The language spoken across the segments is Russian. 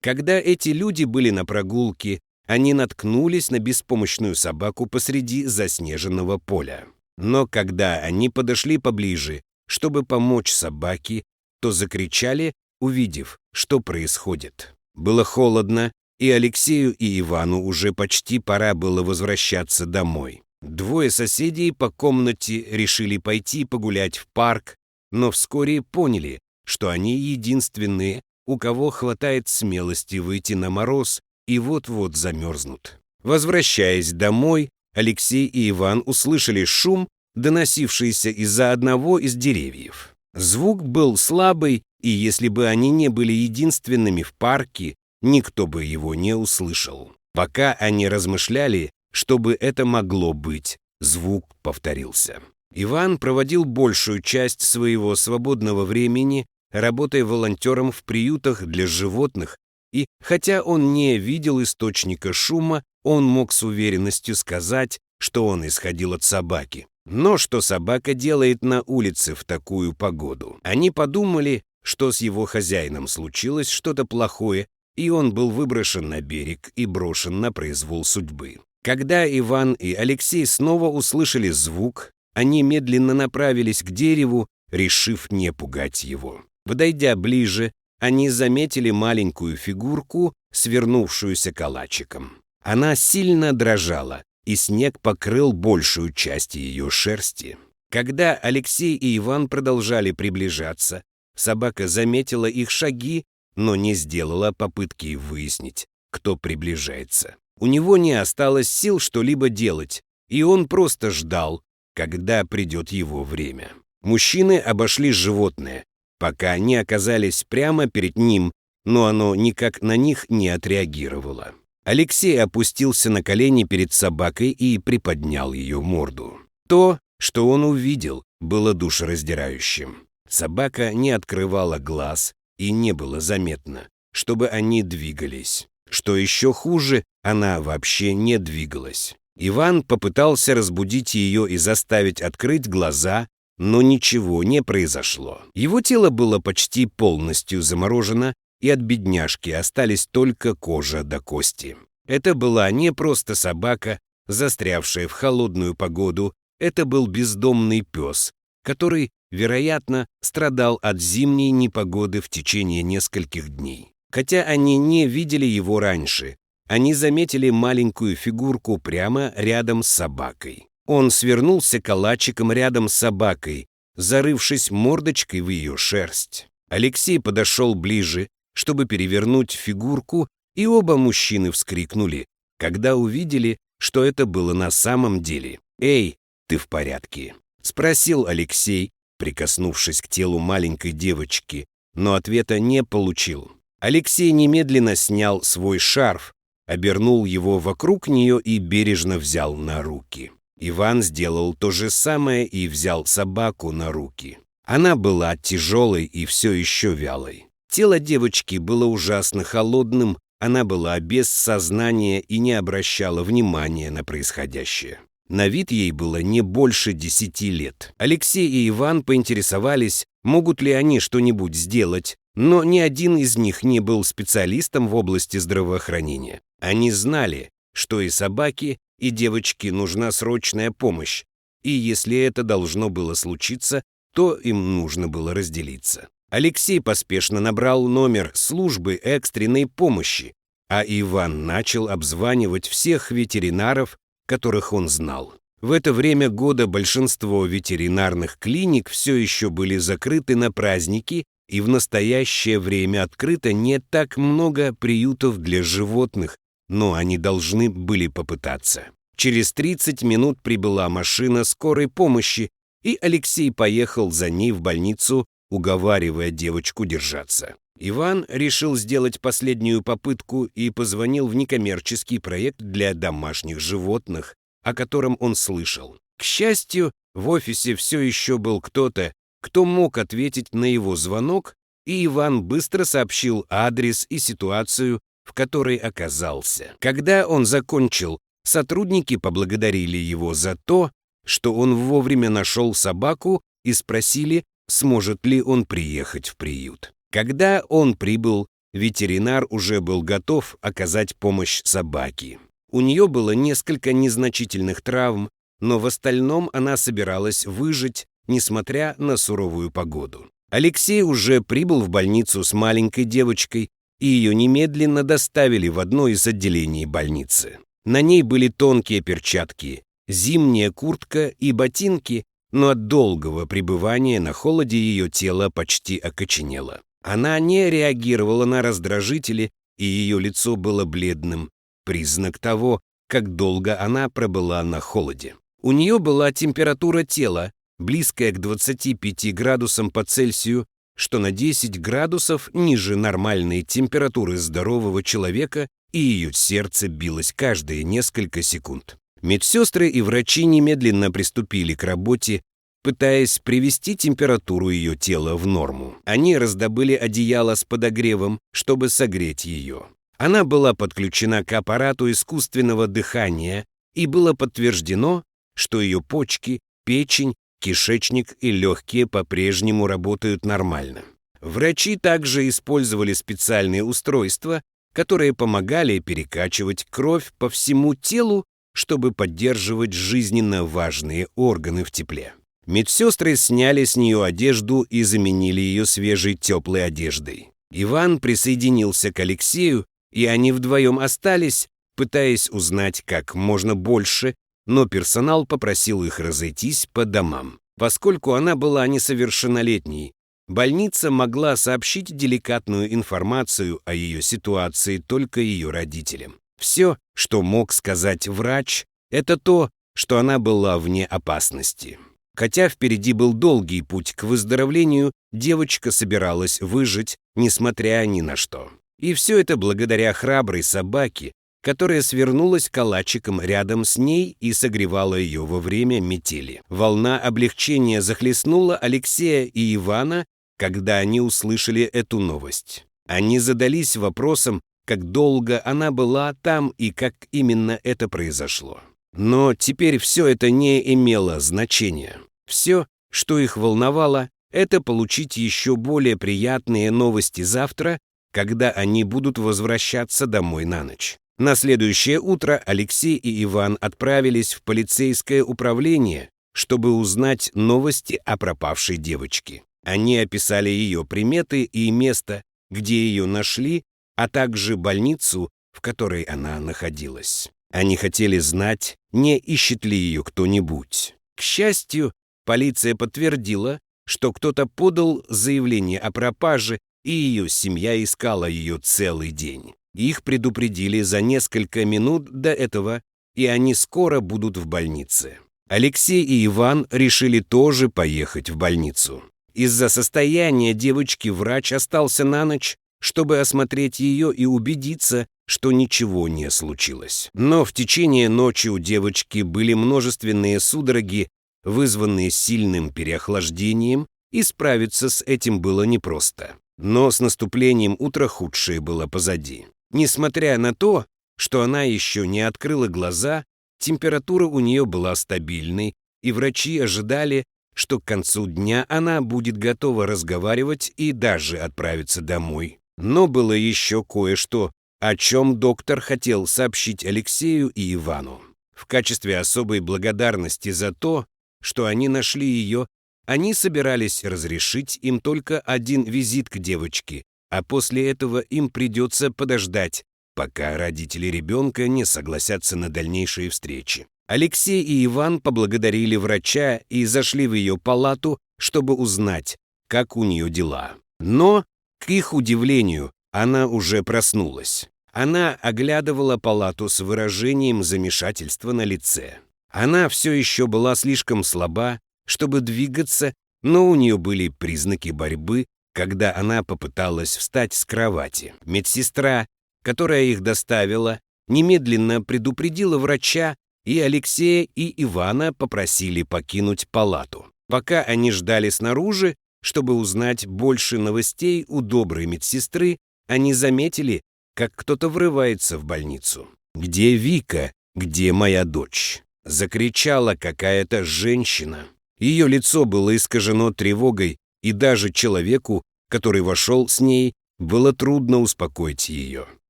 Когда эти люди были на прогулке, они наткнулись на беспомощную собаку посреди заснеженного поля. Но когда они подошли поближе, чтобы помочь собаке, то закричали, увидев, что происходит. Было холодно, и Алексею и Ивану уже почти пора было возвращаться домой. Двое соседей по комнате решили пойти погулять в парк, но вскоре поняли, что они единственные, у кого хватает смелости выйти на мороз и вот-вот замерзнут. Возвращаясь домой, Алексей и Иван услышали шум, доносившийся из-за одного из деревьев. Звук был слабый, и если бы они не были единственными в парке, никто бы его не услышал. Пока они размышляли, что бы это могло быть, звук повторился. Иван проводил большую часть своего свободного времени, работая волонтером в приютах для животных, и, хотя он не видел источника шума, он мог с уверенностью сказать, что он исходил от собаки. Но что собака делает на улице в такую погоду? Они подумали, что с его хозяином случилось что-то плохое, и он был выброшен на берег и брошен на произвол судьбы. Когда Иван и Алексей снова услышали звук, они медленно направились к дереву, решив не пугать его. Подойдя ближе, они заметили маленькую фигурку, свернувшуюся калачиком. Она сильно дрожала, и снег покрыл большую часть ее шерсти. Когда Алексей и Иван продолжали приближаться, собака заметила их шаги, но не сделала попытки выяснить, кто приближается. У него не осталось сил что-либо делать, и он просто ждал, когда придет его время. Мужчины обошли животное, пока не оказались прямо перед ним, но оно никак на них не отреагировало. Алексей опустился на колени перед собакой и приподнял ее морду. То, что он увидел, было душераздирающим. Собака не открывала глаз, и не было заметно, чтобы они двигались. Что еще хуже, она вообще не двигалась. Иван попытался разбудить ее и заставить открыть глаза, но ничего не произошло. Его тело было почти полностью заморожено, и от бедняжки остались только кожа до кости. Это была не просто собака, застрявшая в холодную погоду, это был бездомный пес, который, вероятно, страдал от зимней непогоды в течение нескольких дней. Хотя они не видели его раньше, они заметили маленькую фигурку прямо рядом с собакой. Он свернулся калачиком рядом с собакой, зарывшись мордочкой в ее шерсть. Алексей подошел ближе, чтобы перевернуть фигурку, и оба мужчины вскрикнули, когда увидели, что это было на самом деле. «Эй, ты в порядке?» — спросил Алексей, прикоснувшись к телу маленькой девочки, но ответа не получил. Алексей немедленно снял свой шарф, обернул его вокруг нее и бережно взял на руки. Иван сделал то же самое и взял собаку на руки. Она была тяжелой и все еще вялой. Тело девочки было ужасно холодным, она была без сознания и не обращала внимания на происходящее. На вид ей было не больше 10 лет. Алексей и Иван поинтересовались, могут ли они что-нибудь сделать, но ни один из них не был специалистом в области здравоохранения. Они знали, что и собаке, и девочке нужна срочная помощь, и если это должно было случиться, то им нужно было разделиться. Алексей поспешно набрал номер службы экстренной помощи, а Иван начал обзванивать всех ветеринаров, которых он знал. В это время года большинство ветеринарных клиник все еще были закрыты на праздники, и в настоящее время открыто не так много приютов для животных, но они должны были попытаться. Через 30 минут прибыла машина скорой помощи, и Алексей поехал за ней в больницу, уговаривая девочку держаться. Иван решил сделать последнюю попытку и позвонил в некоммерческий проект для домашних животных, о котором он слышал. К счастью, в офисе все еще был кто-то, кто мог ответить на его звонок, и Иван быстро сообщил адрес и ситуацию, в которой оказался. Когда он закончил, сотрудники поблагодарили его за то, что он вовремя нашел собаку, и спросили, сможет ли он приехать в приют. Когда он прибыл, ветеринар уже был готов оказать помощь собаке. У нее было несколько незначительных травм, но в остальном она собиралась выжить, несмотря на суровую погоду. Алексей уже прибыл в больницу с маленькой девочкой, и ее немедленно доставили в одно из отделений больницы. На ней были тонкие перчатки, зимняя куртка и ботинки, но от долгого пребывания на холоде ее тело почти окоченело. Она не реагировала на раздражители, и ее лицо было бледным, признак того, как долго она пробыла на холоде. У нее была температура тела, близкая к 25 градусам по Цельсию, что на 10 градусов ниже нормальной температуры здорового человека, и ее сердце билось каждые несколько секунд. Медсестры и врачи немедленно приступили к работе, пытаясь привести температуру ее тела в норму. Они раздобыли одеяло с подогревом, чтобы согреть ее. Она была подключена к аппарату искусственного дыхания, и было подтверждено, что ее почки, печень, кишечник и легкие по-прежнему работают нормально. Врачи также использовали специальные устройства, которые помогали перекачивать кровь по всему телу, чтобы поддерживать жизненно важные органы в тепле. Медсестры сняли с нее одежду и заменили ее свежей теплой одеждой. Иван присоединился к Алексею, и они вдвоем остались, пытаясь узнать как можно больше, но персонал попросил их разойтись по домам. Поскольку она была несовершеннолетней, больница могла сообщить деликатную информацию о ее ситуации только ее родителям. Все, что мог сказать врач, это то, что она была вне опасности. Хотя впереди был долгий путь к выздоровлению, девочка собиралась выжить, несмотря ни на что. И все это благодаря храброй собаке, которая свернулась калачиком рядом с ней и согревала ее во время метели. Волна облегчения захлестнула Алексея и Ивана, когда они услышали эту новость. Они задались вопросом, как долго она была там и как именно это произошло. Но теперь все это не имело значения. Все, что их волновало, это получить еще более приятные новости завтра, когда они будут возвращаться домой на ночь. На следующее утро Алексей и Иван отправились в полицейское управление, чтобы узнать новости о пропавшей девочке. Они описали ее приметы и место, где ее нашли, а также больницу, в которой она находилась. Они хотели знать, не ищет ли ее кто-нибудь. К счастью, полиция подтвердила, что кто-то подал заявление о пропаже, и ее семья искала ее целый день. Их предупредили за несколько минут до этого, и они скоро будут в больнице. Алексей и Иван решили тоже поехать в больницу. Из-за состояния девочки врач остался на ночь, чтобы осмотреть ее и убедиться, что ничего не случилось. Но в течение ночи у девочки были множественные судороги, вызванные сильным переохлаждением, и справиться с этим было непросто. Но с наступлением утра худшее было позади. Несмотря на то, что она еще не открыла глаза, температура у нее была стабильной, и врачи ожидали, что к концу дня она будет готова разговаривать и даже отправиться домой. Но было еще кое-что, о чем доктор хотел сообщить Алексею и Ивану. В качестве особой благодарности за то, что они нашли ее, они собирались разрешить им только один визит к девочке, а после этого им придется подождать, пока родители ребенка не согласятся на дальнейшие встречи. Алексей и Иван поблагодарили врача и зашли в ее палату, чтобы узнать, как у нее дела. Но, к их удивлению, она уже проснулась. Она оглядывала палату с выражением замешательства на лице. Она все еще была слишком слаба, чтобы двигаться, но у нее были признаки борьбы, когда она попыталась встать с кровати. Медсестра, которая их доставила, немедленно предупредила врача, и Алексея и Ивана попросили покинуть палату. Пока они ждали снаружи, чтобы узнать больше новостей у доброй медсестры, они заметили, как кто-то врывается в больницу. «Где Вика? Где моя дочь?» — закричала какая-то женщина. Ее лицо было искажено тревогой, и даже человеку, который вошел с ней, Было трудно успокоить ее.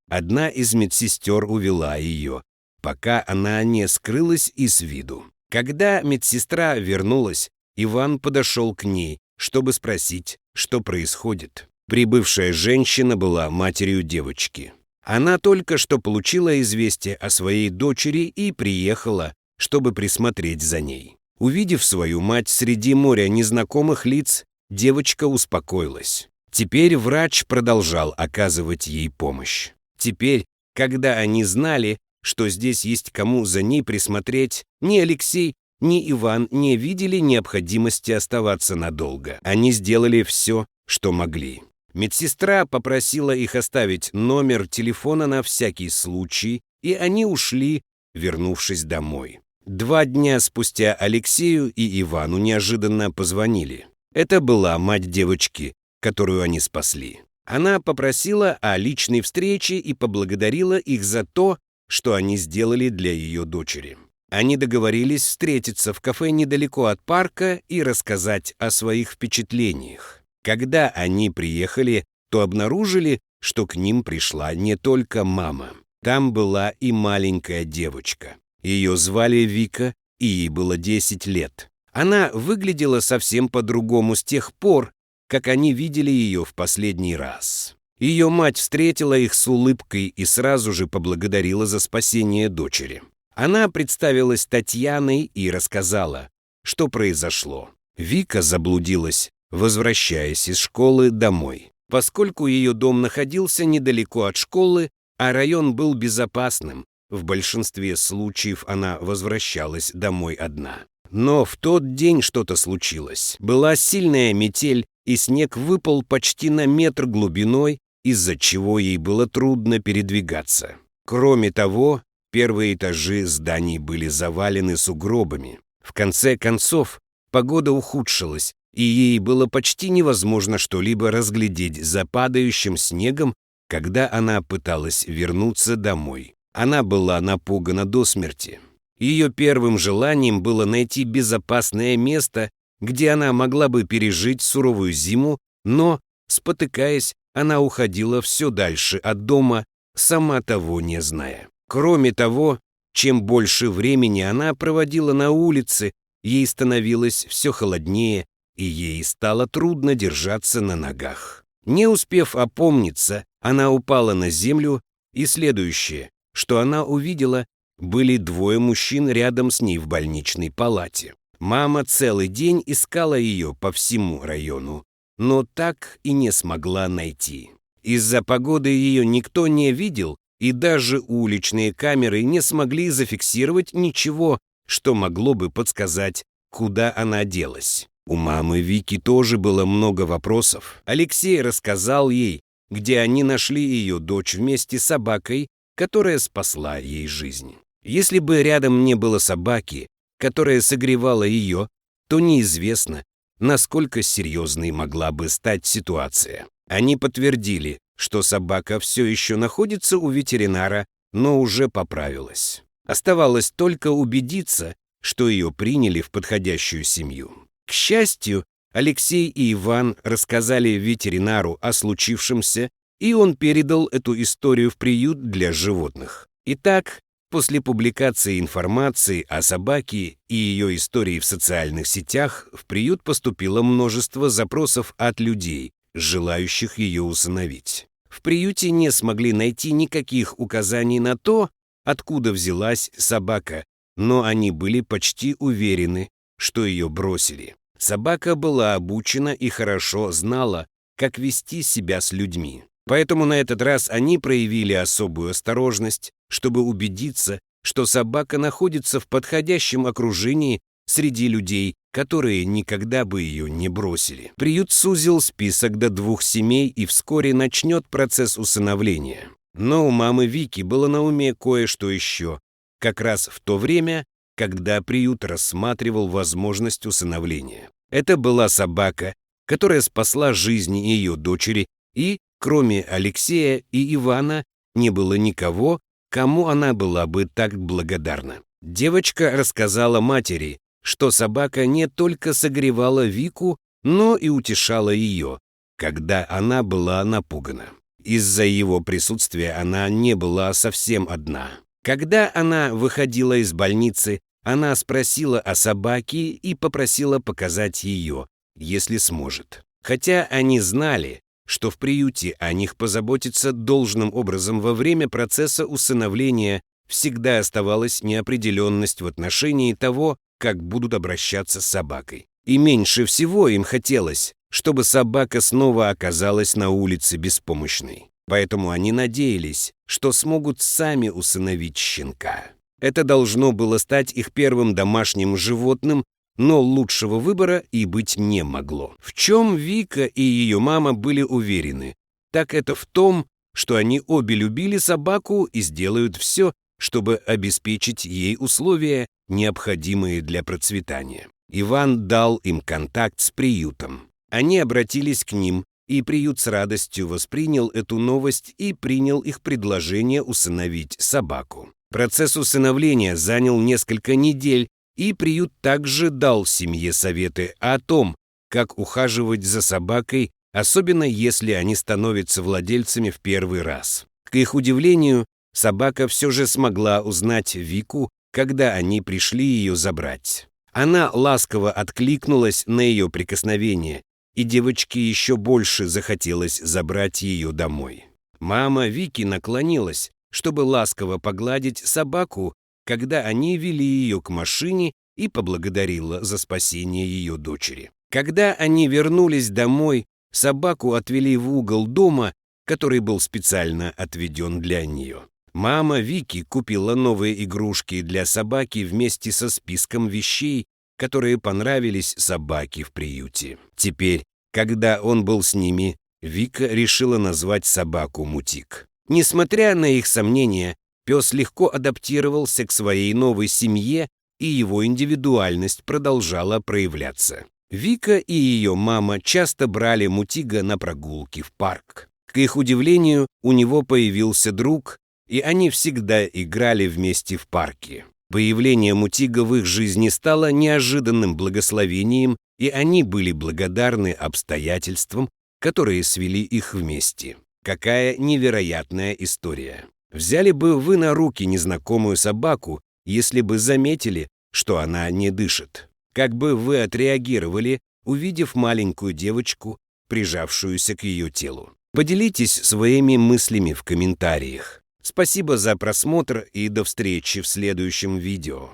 Одна из медсестер увела ее, пока она не скрылась из виду. Когда медсестра вернулась, Иван подошел к ней, чтобы спросить, что происходит. Прибывшая женщина была матерью девочки. Она только что получила известие о своей дочери и приехала, чтобы присмотреть за ней. Увидев свою мать среди моря незнакомых лиц, девочка успокоилась. Теперь врач продолжал оказывать ей помощь. Теперь, когда они знали, что здесь есть кому за ней присмотреть, ни Алексей, ни Иван не видели необходимости оставаться надолго. Они сделали все, что могли. Медсестра попросила их оставить номер телефона на всякий случай, и они ушли, вернувшись домой. 2 дня спустя Алексею и Ивану неожиданно позвонили. Это была мать девочки, которую они спасли. Она попросила о личной встрече и поблагодарила их за то, что они сделали для ее дочери. Они договорились встретиться в кафе недалеко от парка и рассказать о своих впечатлениях. Когда они приехали, то обнаружили, что к ним пришла не только мама. Там была и маленькая девочка. Ее звали Вика, и ей было 10 лет. Она выглядела совсем по-другому с тех пор, как они видели ее в последний раз. Ее мать встретила их с улыбкой и сразу же поблагодарила за спасение дочери. Она представилась Татьяной и рассказала, что произошло. Вика заблудилась, возвращаясь из школы домой. Поскольку ее дом находился недалеко от школы, а район был безопасным, в большинстве случаев она возвращалась домой одна. Но в тот день что-то случилось. Была сильная метель, и снег выпал почти на метр глубиной, из-за чего ей было трудно передвигаться. Кроме того, первые этажи зданий были завалены сугробами. В конце концов, погода ухудшилась, и ей было почти невозможно что-либо разглядеть за падающим снегом, когда она пыталась вернуться домой. Она была напугана до смерти. Ее первым желанием было найти безопасное место, где она могла бы пережить суровую зиму, но, спотыкаясь, она уходила все дальше от дома, сама того не зная. Кроме того, чем больше времени она проводила на улице, ей становилось все холоднее, и ей стало трудно держаться на ногах. Не успев опомниться, она упала на землю, и следующее, что она увидела, были 2 мужчин рядом с ней в больничной палате. Мама целый день искала ее по всему району, но так и не смогла найти. Из-за погоды ее никто не видел, и даже уличные камеры не смогли зафиксировать ничего, что могло бы подсказать, куда она делась. У мамы Вики тоже было много вопросов. Алексей рассказал ей, где они нашли ее дочь вместе с собакой, которая спасла ей жизнь. Если бы рядом не было собаки, которая согревала ее, то неизвестно, насколько серьезной могла бы стать ситуация. Они подтвердили, что собака все еще находится у ветеринара, но уже поправилась. Оставалось только убедиться, что ее приняли в подходящую семью. К счастью, Алексей и Иван рассказали ветеринару о случившемся, и он передал эту историю в приют для животных. Итак, после публикации информации о собаке и ее истории в социальных сетях в приют поступило множество запросов от людей, желающих ее усыновить. В приюте не смогли найти никаких указаний на то, откуда взялась собака, но они были почти уверены, что ее бросили. Собака была обучена и хорошо знала, как вести себя с людьми. Поэтому на этот раз они проявили особую осторожность, чтобы убедиться, что собака находится в подходящем окружении среди людей, которые никогда бы ее не бросили. Приют сузил список до 2 семей и вскоре начнет процесс усыновления. Но у мамы Вики было на уме кое-что еще, как раз в то время, когда приют рассматривал возможность усыновления. Это была собака, которая спасла жизнь ее дочери, и, кроме Алексея и Ивана, не было никого, кому она была бы так благодарна. Девочка рассказала матери, что собака не только согревала Вику, но и утешала ее, когда она была напугана. Из-за его присутствия она не была совсем одна. Когда она выходила из больницы, она спросила о собаке и попросила показать ее, если сможет. Хотя они знали, что в приюте о них позаботиться должным образом во время процесса усыновления, всегда оставалась неопределенность в отношении того, как будут обращаться с собакой. И меньше всего им хотелось, чтобы собака снова оказалась на улице беспомощной. Поэтому они надеялись, что смогут сами усыновить щенка. Это должно было стать их первым домашним животным, но лучшего выбора и быть не могло. В чем Вика и ее мама были уверены, так это в том, что они обе любили собаку и сделают все, чтобы обеспечить ей условия, необходимые для процветания. Иван дал им контакт с приютом. Они обратились к ним, и приют с радостью воспринял эту новость и принял их предложение усыновить собаку. Процесс усыновления занял несколько недель, и приют также дал семье советы о том, как ухаживать за собакой, особенно если они становятся владельцами в первый раз. К их удивлению, собака все же смогла узнать Вику, когда они пришли ее забрать. Она ласково откликнулась на ее прикосновение, и девочке еще больше захотелось забрать ее домой. Мама Вики наклонилась, чтобы ласково погладить собаку, когда они вели ее к машине, и поблагодарила за спасение ее дочери. Когда они вернулись домой, собаку отвели в угол дома, который был специально отведен для нее. Мама Вики купила новые игрушки для собаки вместе со списком вещей, которые понравились собаке в приюте. Теперь, когда он был с ними, Вика решила назвать собаку Мутик. Несмотря на их сомнения, пес легко адаптировался к своей новой семье, и его индивидуальность продолжала проявляться. Вика и ее мама часто брали Мутига на прогулки в парк. К их удивлению, у него появился друг, и они всегда играли вместе в парке. Появление Мутига в их жизни стало неожиданным благословением, и они были благодарны обстоятельствам, которые свели их вместе. Какая невероятная история. Взяли бы вы на руки незнакомую собаку, если бы заметили, что она не дышит? Как бы вы отреагировали, увидев маленькую девочку, прижавшуюся к ее телу? Поделитесь своими мыслями в комментариях. Спасибо за просмотр и до встречи в следующем видео.